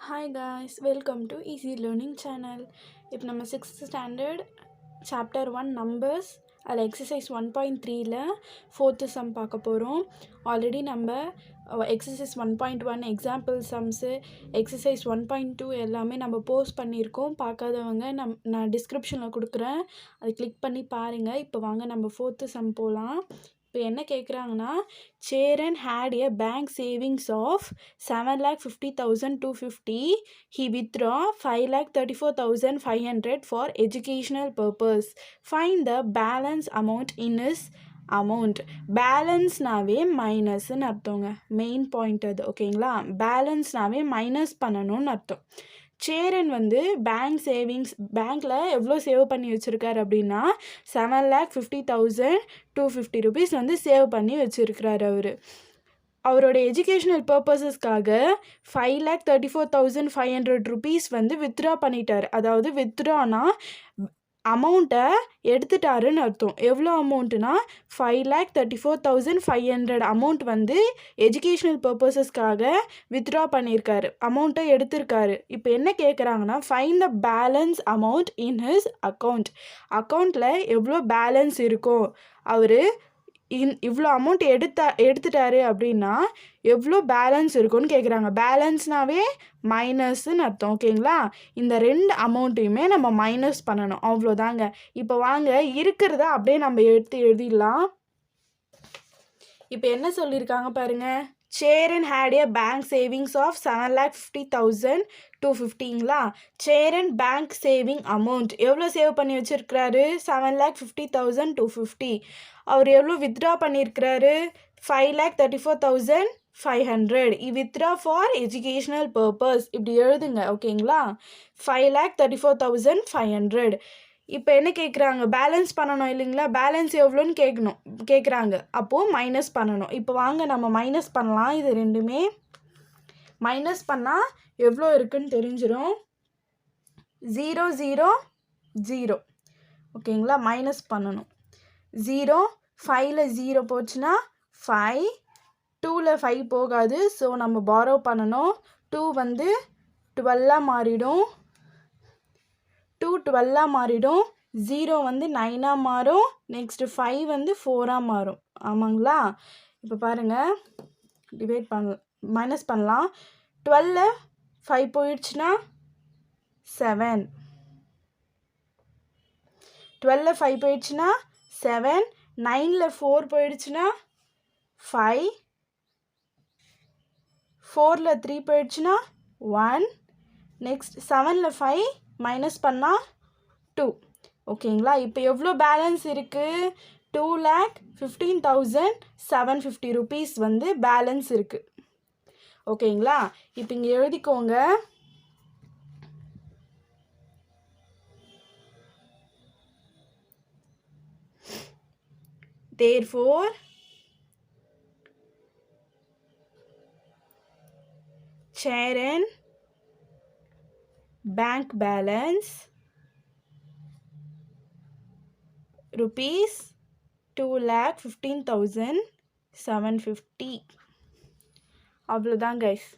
Hi guys, welcome to Easy Learning channel. இப்போ நம்ம 6th standard Chapter-1 numbers அதில் exercise 1.3ல 4th sum பார்க்க போகிறோம். ஆல்ரெடி நம்ம exercise 1.1 example sums, exercise 1.2 எல்லாமே நம்ம போஸ்ட் பண்ணியிருக்கோம். பார்க்காதவங்க நான் டிஸ்கிரிப்ஷனில் கொடுக்குறேன், அதை கிளிக் பண்ணி பாருங்கள். இப்போ வாங்க நம்ம 4th sum போகலாம். இப்போ என்ன கேட்குறாங்கன்னா, Charen had a bank savings of 7,50,250. He withdraw 5,34,500 for educational purpose. Find the balance amount in his amount. பேலன்ஸ்னாவே மைனஸ்ன்னு அர்த்தங்க. மெயின் பாயிண்ட் அது, ஓகேங்களா? பேலன்ஸ்னாவே மைனஸ் பண்ணணும்னு அர்த்தம். சேரன் பேங்க் சேவிங்ஸ் பேங்க்கில் எவ்வளோ சேவ் பண்ணி வச்சுருக்காரு அப்படின்னா 7,50,250 rupees சேவ் பண்ணி வச்சுருக்கிறாரு. அவரோட எஜுகேஷ்னல் பர்பஸஸ்க்காக 5,34,500 rupees வித்ட்ரா பண்ணிட்டார். அதாவது வித்ட்ரானா அமௌண்ட்டை எடுத்துட்டாருன்னு அர்த்தம். எவ்வளோ அமௌண்ட்டுனா 5,34,500 அமௌண்ட் எஜுகேஷ்னல் பர்பஸஸ்க்காக வித்ட்ரா பண்ணியிருக்காரு, அமௌண்ட்டை எடுத்திருக்காரு. இப்போ என்ன கேட்குறாங்கன்னா, find the balance amount in his account. அக்கௌண்ட்டில் எவ்வளோ பேலன்ஸ் இருக்கும், அவர் இவ்வளோ அமௌண்ட் எடுத்துட்டாரு அப்படின்னா எவ்வளோ பேலன்ஸ் இருக்குன்னு கேட்குறாங்க. பேலன்ஸ்னாவே மைனஸ்ன்னு அர்த்தம், ஓகேங்களா? இந்த ரெண்டு அமௌண்ட்டையுமே நம்ம மைனஸ் பண்ணணும், அவ்வளோதாங்க. இப்போ வாங்க இருக்கிறத அப்படியே நம்ம எழுதிடலாம். இப்போ என்ன சொல்லியிருக்காங்க பாருங்கள். Charen had a bank savings of 7,50,250ங்களா? சேரன் பேங்க் சேவிங் அமௌண்ட் எவ்வளோ சேவ் பண்ணி வச்சுருக்கிறாரு? 7,50,250. அவர் எவ்வளோ வித்ட்ரா பண்ணியிருக்கிறாரு? 5,34,500. வித்ட்ரா ஃபார் எஜுகேஷ்னல் பர்பஸ் இப்படி எழுதுங்க, ஓகேங்களா? 5,34,500. இப்போ என்ன கேட்குறாங்க? பேலன்ஸ் பண்ணணும் இல்லைங்களா? பேலன்ஸ் எவ்வளோன்னு கேட்குறாங்க. அப்போது மைனஸ் பண்ணணும். இப்போ வாங்க நம்ம மைனஸ் பண்ணலாம். இது ரெண்டுமே மைனஸ் பண்ணால் எவ்வளோ இருக்குன்னு தெரிஞ்சிடும். 0 0 0, ஓகேங்களா? மைனஸ் பண்ணணும். 0 5ல் 0 போச்சுன்னா 5, 2ல் 5 போகாது, ஸோ நம்ம பாரோ பண்ணணும். 2 12ஆக மாறிடும், 2 12ஆக மாறிடும். 0 9ஆக மாறும். நெக்ஸ்ட்டு 5 4ஆக மாறும், ஆமாங்களா? இப்போ பாருங்கள், டிவைட் மைனஸ் பண்ணலாம். 12ல் 5 போயிடுச்சுன்னா 7, 12ல் 5 போயிடுச்சுன்னா 7, 9ல் 4 போயிடுச்சுன்னா 5, 4ல் 3 போயிடுச்சுன்னா 1, நெக்ஸ்ட் 7ல் 5 மைனஸ் பண்ணால் 2, ஓகேங்களா? இப்போ எவ்வளோ பேலன்ஸ் இருக்குது? 2,15,750 rupees பேலன்ஸ் இருக்குது, ஓகேங்களா? இப்போ இங்கே எழுதிக்கோங்க. Therefore, Charen bank balance rupees 2,15,750. அவ்வளோதான் கைஸ்.